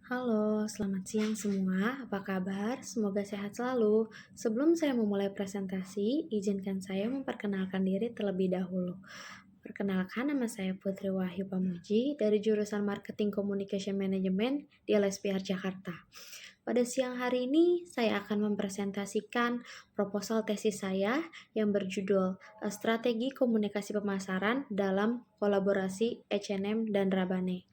Halo, selamat siang semua. Apa kabar? Semoga sehat selalu. Sebelum saya memulai presentasi, izinkan saya memperkenalkan diri terlebih dahulu. Perkenalkan, nama saya Putri Wahyu Pamuji dari jurusan Marketing Communication Management di LSPR Jakarta. Pada siang hari ini, saya akan mempresentasikan proposal tesis saya yang berjudul Strategi Komunikasi Pemasaran dalam Kolaborasi H&M dan Rabane.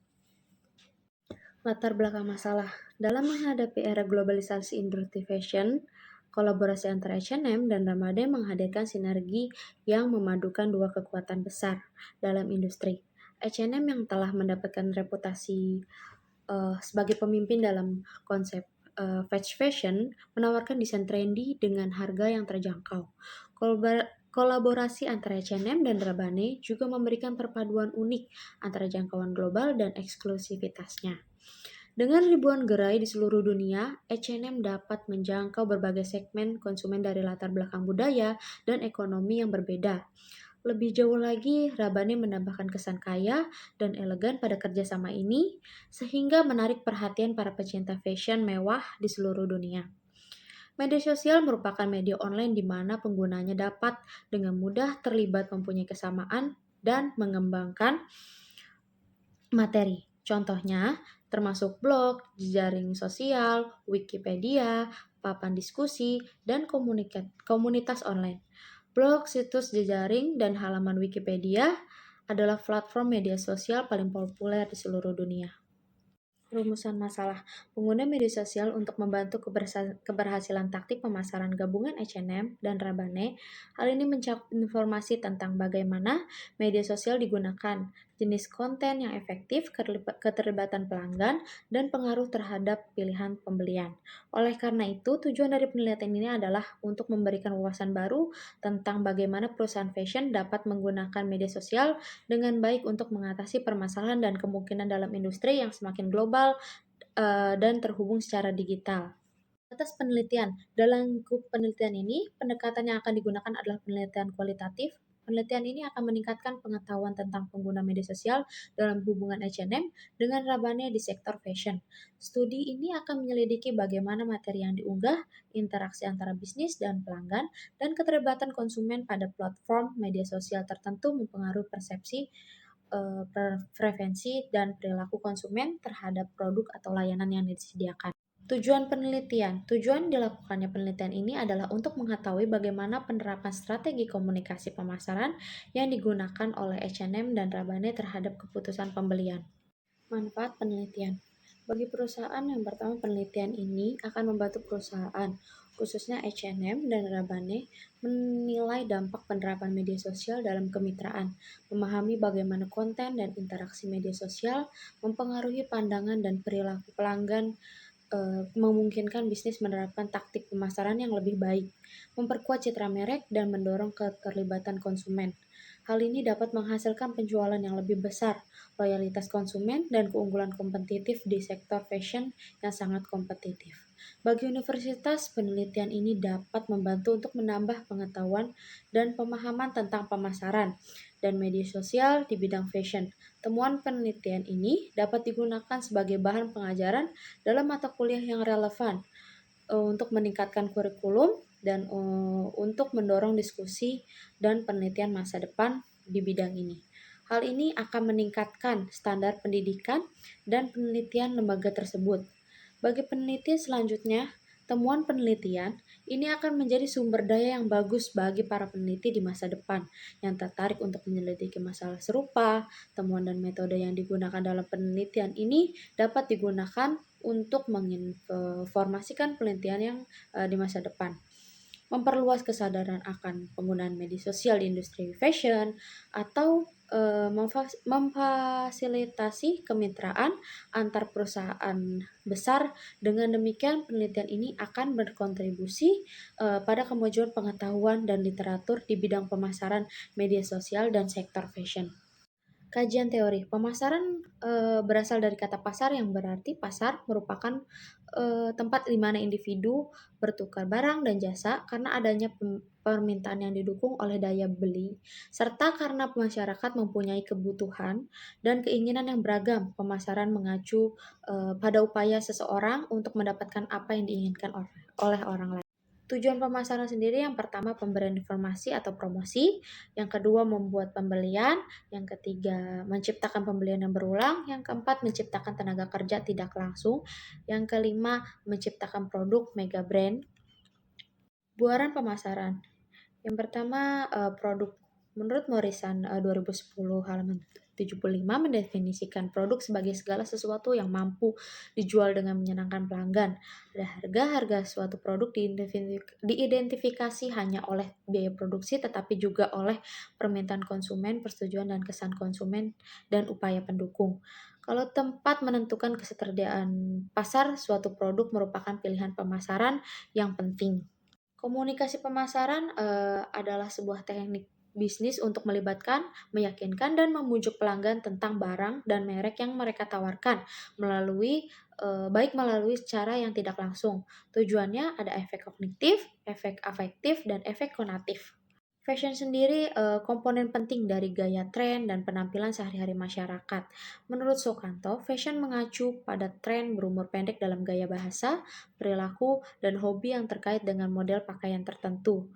Latar belakang masalah. Dalam menghadapi era globalisasi industri fashion, kolaborasi antara H&M dan Ramade menghadirkan sinergi yang memadukan dua kekuatan besar dalam industri. H&M yang telah mendapatkan reputasi sebagai pemimpin dalam konsep fast fashion menawarkan desain trendy dengan harga yang terjangkau. Kolaborasi antara H&M dan Rabane juga memberikan perpaduan unik antara jangkauan global dan eksklusivitasnya. Dengan ribuan gerai di seluruh dunia, H&M dapat menjangkau berbagai segmen konsumen dari latar belakang budaya dan ekonomi yang berbeda. Lebih jauh lagi, Rabane menambahkan kesan kaya dan elegan pada kerjasama ini, sehingga menarik perhatian para pecinta fashion mewah di seluruh dunia. Media sosial merupakan media online di mana penggunanya dapat dengan mudah terlibat mempunyai kesamaan dan mengembangkan materi. Contohnya, termasuk blog, jejaring sosial, Wikipedia, papan diskusi, dan komunitas online. Blog, situs jejaring, dan halaman Wikipedia adalah platform media sosial paling populer di seluruh dunia. Rumusan masalah. Pengguna media sosial untuk membantu keberhasilan taktik pemasaran gabungan H&M dan Rabane. Hal ini mencakup informasi tentang bagaimana media sosial digunakan, jenis konten yang efektif, keterlibatan pelanggan, dan pengaruh terhadap pilihan pembelian. Oleh karena itu, tujuan dari penelitian ini adalah untuk memberikan wawasan baru tentang bagaimana perusahaan fashion dapat menggunakan media sosial dengan baik untuk mengatasi permasalahan dan kemungkinan dalam industri yang semakin global dan terhubung secara digital. Atas penelitian, dalam grup penelitian ini, pendekatan yang akan digunakan adalah penelitian kualitatif. Penelitian ini akan meningkatkan pengetahuan tentang pengguna media sosial dalam hubungan H&M dengan Rabane di sektor fashion. Studi ini akan menyelidiki bagaimana materi yang diunggah, interaksi antara bisnis dan pelanggan, dan keterlibatan konsumen pada platform media sosial tertentu mempengaruhi persepsi preferensi dan perilaku konsumen terhadap produk atau layanan yang disediakan. Tujuan penelitian. Tujuan dilakukannya penelitian ini adalah untuk mengetahui bagaimana penerapan strategi komunikasi pemasaran yang digunakan oleh H&M dan Rabane terhadap keputusan pembelian. Manfaat penelitian. Bagi perusahaan yang pertama, penelitian ini akan membantu perusahaan, khususnya H&M dan Rabane, menilai dampak penerapan media sosial dalam kemitraan, memahami bagaimana konten dan interaksi media sosial mempengaruhi pandangan dan perilaku pelanggan, memungkinkan bisnis menerapkan taktik pemasaran yang lebih baik, memperkuat citra merek, dan mendorong keterlibatan konsumen. Hal ini dapat menghasilkan penjualan yang lebih besar, loyalitas konsumen, dan keunggulan kompetitif di sektor fashion yang sangat kompetitif. Bagi universitas, penelitian ini dapat membantu untuk menambah pengetahuan dan pemahaman tentang pemasaran dan media sosial di bidang fashion. Temuan penelitian ini dapat digunakan sebagai bahan pengajaran dalam mata kuliah yang relevan untuk meningkatkan kurikulum dan untuk mendorong diskusi dan penelitian masa depan di bidang ini. Hal ini akan meningkatkan standar pendidikan dan penelitian lembaga tersebut. Bagi peneliti selanjutnya, temuan penelitian ini akan menjadi sumber daya yang bagus bagi para peneliti di masa depan yang tertarik untuk menyelidiki masalah serupa. Temuan dan metode yang digunakan dalam penelitian ini dapat digunakan untuk menginformasikan penelitian yang di masa depan. Memperluas kesadaran akan penggunaan media sosial di industri fashion, atau memfasilitasi kemitraan antar perusahaan besar. Dengan demikian, penelitian ini akan berkontribusi pada kemajuan pengetahuan dan literatur di bidang pemasaran media sosial dan sektor fashion. Kajian teori pemasaran berasal dari kata pasar yang berarti pasar merupakan tempat di mana individu bertukar barang dan jasa karena adanya permintaan yang didukung oleh daya beli, serta karena masyarakat mempunyai kebutuhan dan keinginan yang beragam. Pemasaran mengacu pada upaya seseorang untuk mendapatkan apa yang diinginkan oleh orang lain. Tujuan pemasaran sendiri yang pertama pemberian informasi atau promosi, yang kedua membuat pembelian, yang ketiga menciptakan pembelian yang berulang, yang keempat menciptakan tenaga kerja tidak langsung, yang kelima menciptakan produk mega brand. Buaran pemasaran. Yang pertama, produk. Menurut Morrison, 2010 halaman 75 mendefinisikan produk sebagai segala sesuatu yang mampu dijual dengan menyenangkan pelanggan. Ada harga suatu produk diidentifikasi hanya oleh biaya produksi tetapi juga oleh permintaan konsumen, persetujuan dan kesan konsumen dan upaya pendukung. Kalau tempat menentukan ketersediaan pasar, suatu produk merupakan pilihan pemasaran yang penting. Komunikasi pemasaran, adalah sebuah teknik bisnis untuk melibatkan, meyakinkan, dan membujuk pelanggan tentang barang dan merek yang mereka tawarkan baik melalui cara yang tidak langsung. Tujuannya ada efek kognitif, efek afektif, dan efek konatif. Fashion sendiri, komponen penting dari gaya tren dan penampilan sehari-hari masyarakat. Menurut Sukanto, fashion mengacu pada tren berumur pendek dalam gaya bahasa, perilaku, dan hobi yang terkait dengan model pakaian tertentu.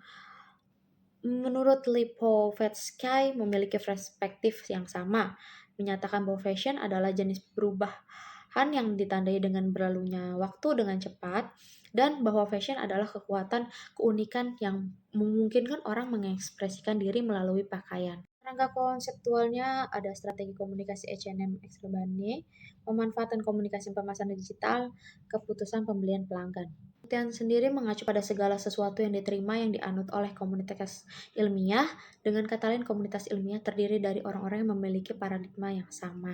Menurut Lipovetsky memiliki perspektif yang sama, menyatakan bahwa fashion adalah jenis perubahan yang ditandai dengan berlalunya waktu dengan cepat, dan bahwa fashion adalah kekuatan keunikan yang memungkinkan orang mengekspresikan diri melalui pakaian. Rangka konseptualnya ada strategi komunikasi H&M X Urbane, pemanfaatan komunikasi pemasaran digital, keputusan pembelian pelanggan. Penelitian sendiri mengacu pada segala sesuatu yang diterima yang dianut oleh komunitas ilmiah. Dengan kata lain, komunitas ilmiah terdiri dari orang-orang yang memiliki paradigma yang sama.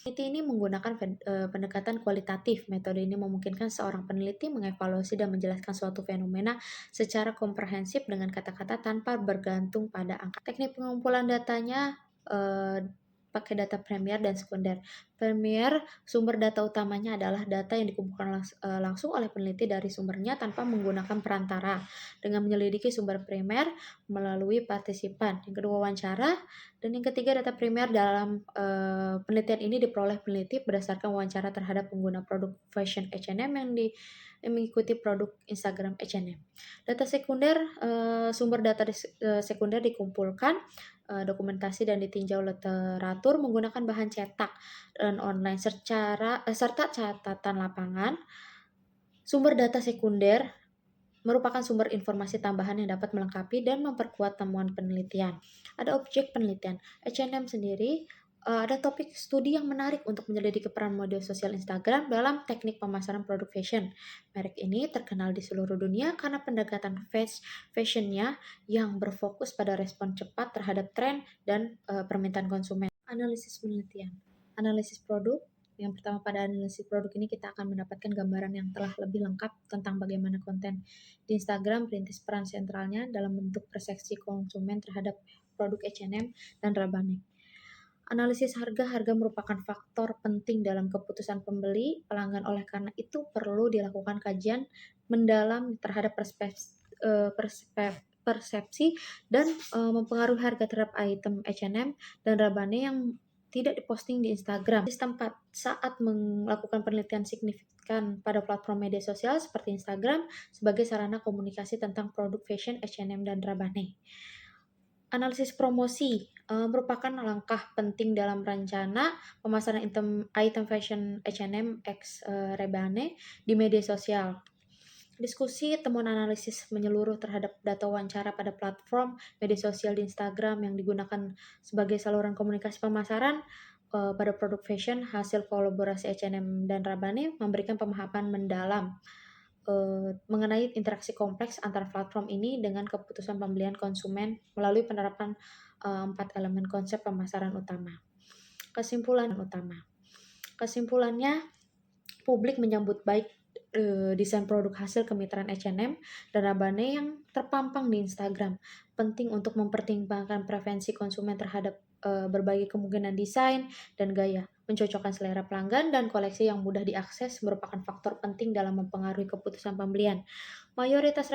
Peneliti ini menggunakan pendekatan kualitatif. Metode ini memungkinkan seorang peneliti mengevaluasi dan menjelaskan suatu fenomena secara komprehensif dengan kata-kata tanpa bergantung pada angka. Teknik pengumpulan datanya pakai data primer dan sekunder. Primer, sumber data utamanya adalah data yang dikumpulkan langsung oleh peneliti dari sumbernya tanpa menggunakan perantara, dengan menyelidiki sumber primer melalui partisipan. Yang kedua, wawancara. Dan yang ketiga, data primer dalam penelitian ini diperoleh peneliti berdasarkan wawancara terhadap pengguna produk fashion H&M yang mengikuti produk Instagram H&M. Data sekunder, sumber data sekunder dikumpulkan, dokumentasi dan ditinjau literatur menggunakan bahan cetak dan online serta catatan lapangan. Sumber data sekunder merupakan sumber informasi tambahan yang dapat melengkapi dan memperkuat temuan penelitian. Ada objek penelitian. H&M sendiri ada topik studi yang menarik untuk menyelidiki peran media sosial Instagram dalam teknik pemasaran produk fashion. Merek ini terkenal di seluruh dunia karena pendekatan fashionnya yang berfokus pada respon cepat terhadap tren dan permintaan konsumen. Analisis penelitian. Analisis produk. Yang pertama, pada analisis produk ini kita akan mendapatkan gambaran yang telah lebih lengkap tentang bagaimana konten di Instagram perintis peran sentralnya dalam bentuk persepsi konsumen terhadap produk H&M dan Rabanne. Analisis harga merupakan faktor penting dalam keputusan pembeli pelanggan, oleh karena itu perlu dilakukan kajian mendalam terhadap persepsi dan mempengaruhi harga terhadap item H&M dan Rabanne yang tidak diposting di Instagram. Di tempat saat melakukan penelitian signifikan pada platform media sosial seperti Instagram sebagai sarana komunikasi tentang produk fashion H&M dan Rabanne. Analisis promosi merupakan langkah penting dalam rencana pemasaran item fashion H&M x Rabanne di media sosial. Diskusi temuan analisis menyeluruh terhadap data wawancara pada platform media sosial di Instagram yang digunakan sebagai saluran komunikasi pemasaran pada produk fashion. Hasil kolaborasi H&M dan Rabanne memberikan pemahaman mendalam mengenai interaksi kompleks antara platform ini dengan keputusan pembelian konsumen melalui penerapan 4 elemen konsep pemasaran utama. Kesimpulannya, publik menyambut baik desain produk hasil kemitraan H&M dan Rabanne yang terpampang di Instagram. Penting untuk mempertimbangkan preferensi konsumen terhadap berbagai kemungkinan desain dan gaya. Mencocokkan selera pelanggan dan koleksi yang mudah diakses merupakan faktor penting dalam mempengaruhi keputusan pembelian. Mayoritas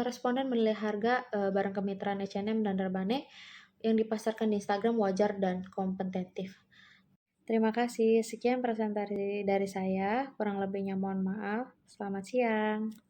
responden menilai harga barang kemitraan H&M dan Rabanne yang dipasarkan di Instagram wajar dan kompetitif. Terima kasih, sekian presentasi dari saya. Kurang lebihnya mohon maaf. Selamat siang.